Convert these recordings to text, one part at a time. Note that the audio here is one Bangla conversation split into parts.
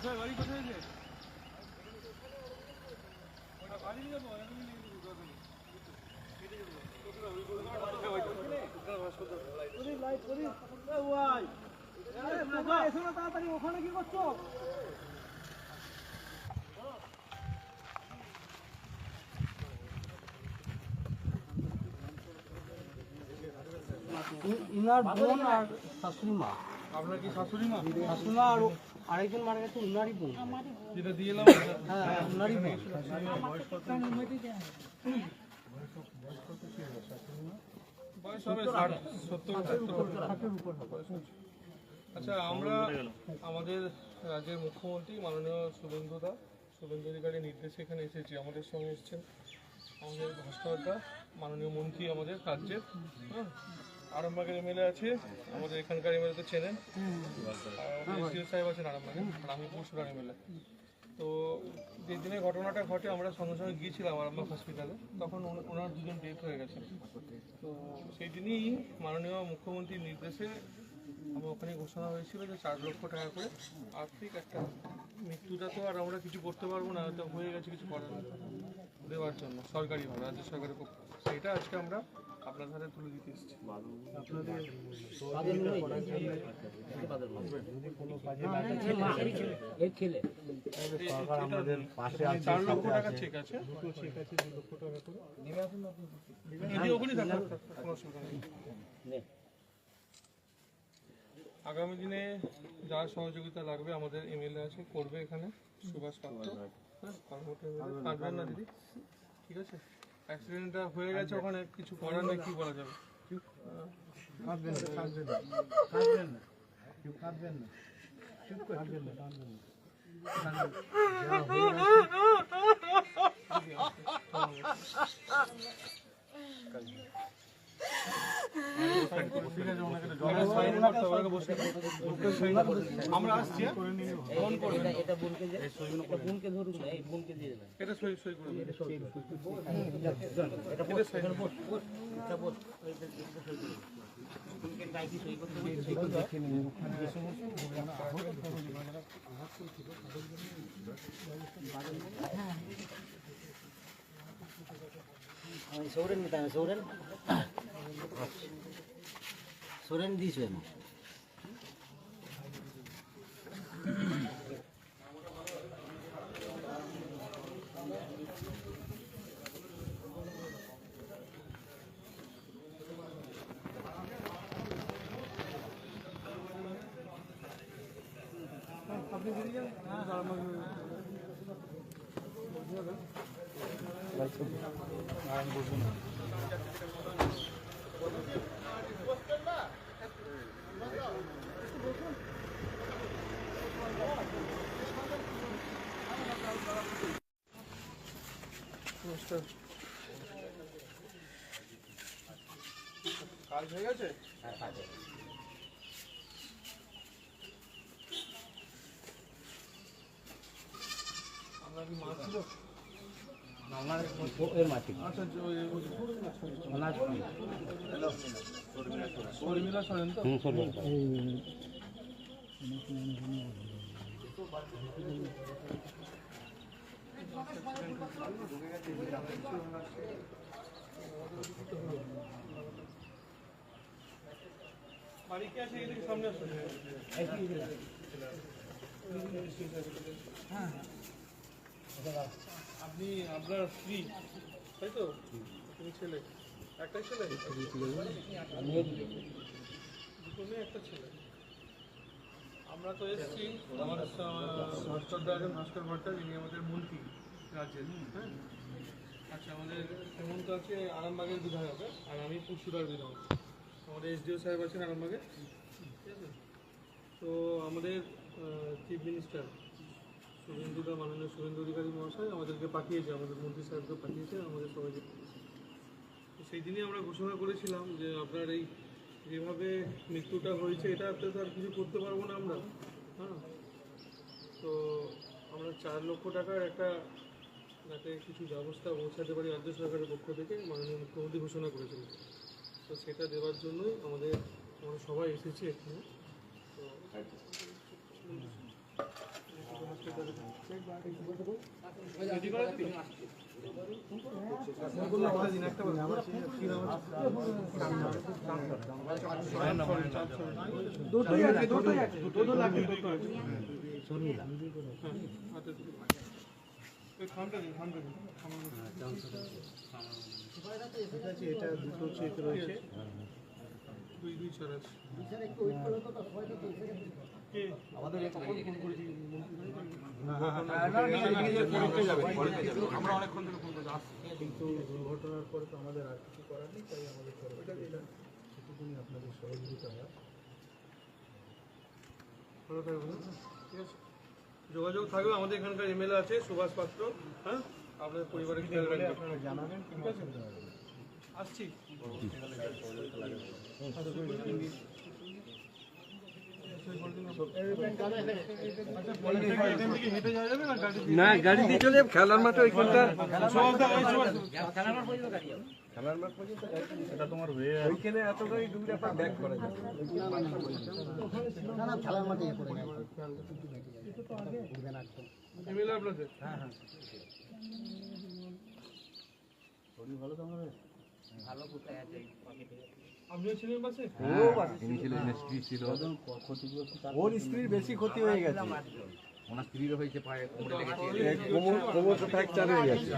কোথায় বাড়ি কোথায় যে বাড়ি যাবো তাড়াতাড়ি ওখানে কি করছো? ইনার বোন আর শাশুড়ি মা। আপনার কি শাশুড়ি মা? শাশুড়ি মা আর আরেকজন মারা গেছে, উনারই বোন। যেটা দিয়ে এলাম হ্যাঁ, উনারই বোন। বয়স হবে 70-70 উপর। আচ্ছা, আমরা আমাদের রাজ্যের মুখ্যমন্ত্রী মাননীয় শুভেন্দু অধিকারীর নির্দেশে এখানে এসেছি। আমাদের সঙ্গে এসেছেন আমাদের ভাস্করদা, মাননীয় মন্ত্রী আমাদের রাজ্যের, হ্যাঁ, আরামবাগের এমএলএ আছে, আমাদের এখানকার এমএলএ তো চেনেন, এসডিও সাহেব আছেন আরামবাগের, আর আমি পরশুরার এমএলএ। তো যে দিনে ঘটনাটা ঘটে আমরা সঙ্গে সঙ্গে গিয়েছিলাম আরামবাগ হসপিটালে, তখন ওনার দুজন ডেথ হয়ে গেছে। তো সেই দিনই মাননীয় মুখ্যমন্ত্রীর নির্দেশে আমার ওখানে ঘোষণা হয়েছিল যে 4 লক্ষ টাকা করে আর্থিক একটা, মৃত্যুটা তো আর আমরা কিছু করতে পারবো না, হয়তো হয়ে গেছে, কিছু করার দেওয়ার জন্য সরকারিভাবে, রাজ্য সরকারের পক্ষ। সেটা আজকে আমরা আপনার হাতে তুলে দিতে এসেছি। আপনাদের 4 লক্ষ টাকা চেক আছে, 2 চেক আছে 2 লক্ষ টাকা করে। ওখানে থাকুন, কোনো অসুবিধা নেই। আগামী দিনে যার সহযোগিতা লাগবে আমাদের এমএলএ আছে, করবে এখানে সুভাষ পাত্র, হ্যাঁ, কাটবেন না দিদি, ঠিক আছে? অ্যাক্সিডেন্টটা হয়ে গেছে, ওখানে কিছু করার নেই, কি বলা যাবে? আমরা আসছি, এটা বোনকে ধরুন, এই বোনকে দিয়ে দেবেন। এটা সই সই করে দেবেন। সৌরেন নিতে হবে, সৌরেন দিয়েছো আমি। কাজ হয়ে গেছে? হ্যাঁ, কাজ আপনার কি মাছ ছিল? আচ্ছা, শর্মিলা সরেন তো? বাড়ি কি আছে? এদিকে সামনে আসুন। আপনি আপনার স্ত্রী, তাই তো? তুমি ছেলে, একটাই ছেলে? দুটো মেয়ে, একটা ছেলে। আমরা তো এসেছি, আমাদের ভাস্করদা আছেন, ভাস্কর ভট্টাচার্য, ইনি আমাদের মন্ত্রী রাজ্যের, হ্যাঁ। আচ্ছা, আমাদের হেমন্ত আছে আরামবাগের বিধায়ক, আর আমি পরশুরার বিধায়ক। আমাদের এসডিও সাহেব আছেন আরামবাগে, ঠিক আছে? তো আমাদের চিফ মিনিস্টার মাননীয় শুভেন্দু অধিকারী মহাশয় আমাদেরকে পাঠিয়েছে, আমাদের মন্ত্রী সাহেবকে পাঠিয়েছে, আমাদের সবাইকে পাঠিয়েছে। তো সেই দিনই আমরা ঘোষণা করেছিলাম যে আপনার এই যেভাবে মৃত্যুটা হয়েছে, এটাতে তো আর কিছু করতে পারবো না আমরা, হ্যাঁ। তো আমরা 4 লক্ষ টাকার একটা, যাতে কিছু ব্যবস্থা পৌঁছাতে পারি রাজ্য সরকারের পক্ষ থেকে, মাননীয় মুখ্যমন্ত্রী ঘোষণা করেছিলেন। তো সেটা দেওয়ার জন্যই আমরা সবাই এসেছি এখানে। তো রেডি করে দিবি? দুটোই আছে, দুটোই আছে, দুটো লাগবে, দুটো আছে। শর্মিলা। এই খামটা দিন, খামটা দিন। ঠিক আছে, এটা দুটো চেক রয়েছে। দুই ছড়া আছে। আমাদের কখন ফোন করেছি? আমরা অনেকক্ষণ থেকে ফোন করছি, কিন্তু দুর্ঘটনার পরে তো আমাদের আর কিছু করার নেই, তাই আমাদের সেটুকুনি আপনাদের সহযোগিতা হয়। ভালো থাকবেন, ঠিক আছে? যোগাযোগ থাকবে, আমাদের এখানকার এমএলএ আছে সুভাষ পাত্র, হ্যাঁ, আপনাদের পরিবারের খেয়াল রাখবেন, আপনারা জানাবেন, ঠিক আছে? আসছি। না গাড়ি দিয়ে চলে খেলার মাঠে ওইখানটা খেলার মাঠ পর্যন্ত এটা তোমার হয়ে ওইখানে এতটাই দূরে আপনার ব্যাক করা যাবে খেলার মাঠে করে এমএলএ আপনাদের? হ্যাঁ হ্যাঁ ভালো তো আমাদের ভালো কোথায় আছে আপনিও ছিলেন পাশে? ওর স্ত্রীর বেশি ক্ষতি হয়ে গেছে, ওনার স্ত্রীর হয়েছে পায়ে কোমরে লেগেছে, কোমর ফ্র্যাকচার হয়ে গেছে,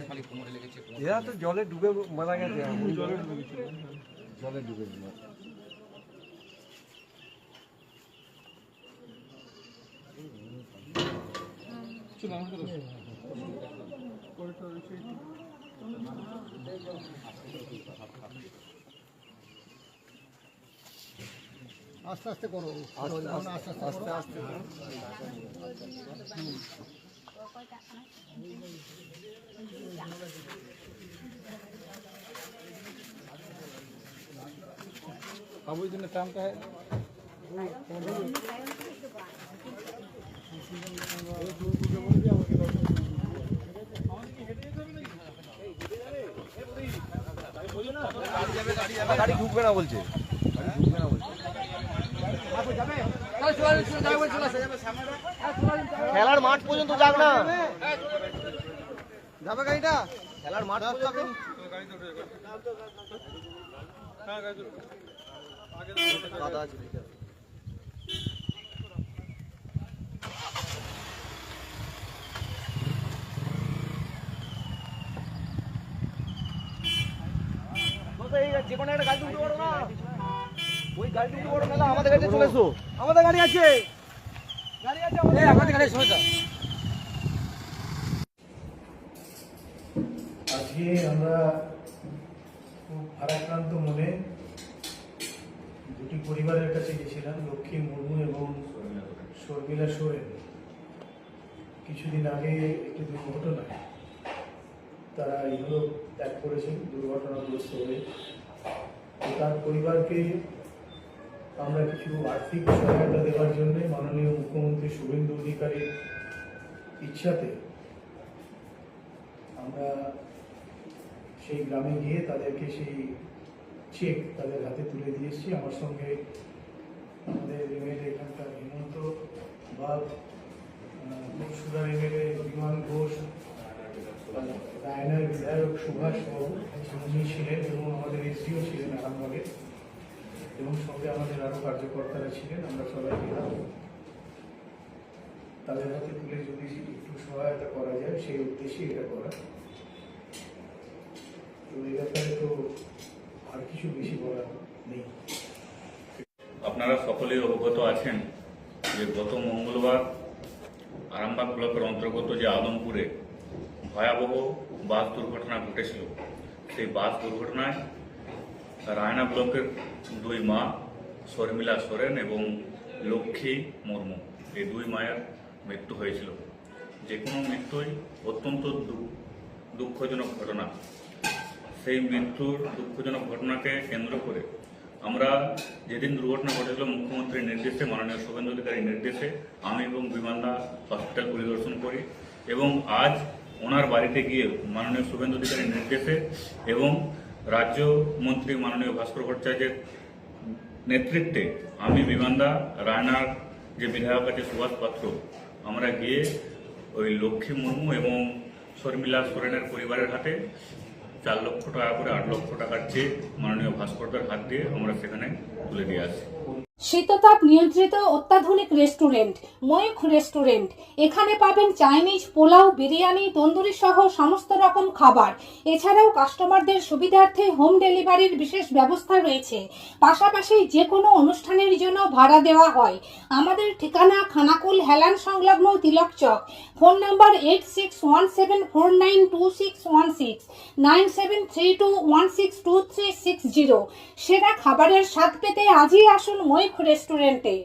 খালি কোমরে লেগেছে। এরা তো জলে ডুবে মারা গেছে, জলে ডুবে আস্তে আস্তে করো, আস্তে আস্তে अब इस दिन काम का है গাড়ি ঢুকবে না বলছে, খেলার মাঠ পর্যন্ত যাক না, যাবে গাড়িটা খেলার মাঠ পর্যন্ত। হ্যাঁ, গাড়ি আগে দাদা আছে যে কোনো একটা গাড়ি তুলতে পারো না, ওই গাড়ি তুলতে পারো না, আমাদের গাড়িতে চলে এসো, আমাদের গাড়ি আছে, আমাদের গাড়ি সোজা। আজকে আমরা খুব ভারাক্রান্ত মনে দুটি পরিবারের কাছে গেছিলাম, লক্ষ্মী মুর্মু এবং শর্মিলা সোরেন। কিছুদিন আগে একটি দুর্ঘটনায় তারা ইহলোক ত্যাগ করেছেন দুর্ঘটনাগ্রস্ত হয়ে। তো তার পরিবারকে আমরা কিছু আর্থিক সহায়তা দেওয়ার জন্য মাননীয় মুখ্যমন্ত্রী শুভেন্দু অধিকারীর ইচ্ছাতে আমরা সেই গ্রামে গিয়ে তাদেরকে সেই চেক তাদের হাতে তুলে দিয়ে এসেছি। আমার সঙ্গে আমাদের এমএলএ এখানকার হেমন্ত বাগ, সুরার এমএলএ বিমান ঘোষ, রায়নার বিধায়ক সুভাষ বাবু উনি ছিলেন এবং আমাদের এসডিও ছিলেন আরামবাগের, এবং সঙ্গে আমাদের আরও কার্যকর্তারা ছিলেন। আমরা সবাই গেলাম, তাদের হাতে তুলে যদি একটু সহায়তা করা যায় সেই উদ্দেশ্যে এটা করা। তো এই ব্যাপারে তো আর কিছু বেশি বলার নেই। আপনারা সকলেই অবগত আছেন যে গত মঙ্গলবার আরামবাগ ব্লকের অন্তর্গত যে আদমপুরে ভয়াবহ বাস দুর্ঘটনা ঘটেছিল, সেই বাস দুর্ঘটনায় রায়না ব্লকের দুই মা শর্মিলা সোরেন এবং লক্ষ্মী মুর্মু, এই দুই মায়ের মৃত্যু হয়েছিল। যে কোনো মৃত্যুই অত্যন্ত দুঃখজনক ঘটনা। সেই মৃত্যুর দুঃখজনক ঘটনাকে কেন্দ্র করে আমরা যেদিন দুর্ঘটনা ঘটেছিল মুখ্যমন্ত্রীর নির্দেশে, মাননীয় শুভেন্দু অধিকারীর নির্দেশে আমি এবং বিমানদা হসপিটাল পরিদর্শন করি এবং আজ ওনার বাড়িতে গিয়ে মাননীয় শুভেন্দু অধিকারীর নির্দেশে এবং রাজ্য মন্ত্রী মাননীয় ভাস্কর ভট্টাচার্যের নেতৃত্বে আমি বিমানদা রায়নার যে বিধায়ক আছে সুভাষ পাত্র, আমরা গিয়ে ওই লক্ষ্মী মুর্মু এবং শর্মিলা সোরেনের পরিবারের হাতে 4 লক্ষ টাকা করে 8 লক্ষ টাকার চেক মাননীয় ভাস্করদার হাত দিয়ে আমরা সেখানে তুলে দিয়ে আসি। শীততাপ নিয়ন্ত্রিত অত্যাধুনিক রেস্টুরেন্ট ময়ূখ রেস্টুরেন্ট। এখানে পাবেন চাইনিজ, পোলাও, বিরিয়ানি, তন্দুরি সহ সমস্ত রকম খাবার। এছাড়াও কাস্টমারদের সুবিধার্থে হোম ডেলিভারির বিশেষ ব্যবস্থা রয়েছে। পাশাপাশি যে কোনো অনুষ্ঠানের জন্য ভাড়া দেওয়া হয়। আমাদের ঠিকানা খানাকুল হেলান সংলগ্ন তিলক চক। Phone number 8617492616 9732162360। সেরা খাবারের স্বাদ পেতে আজই আসুন ময়ূখ রেস্টুরেন্টে।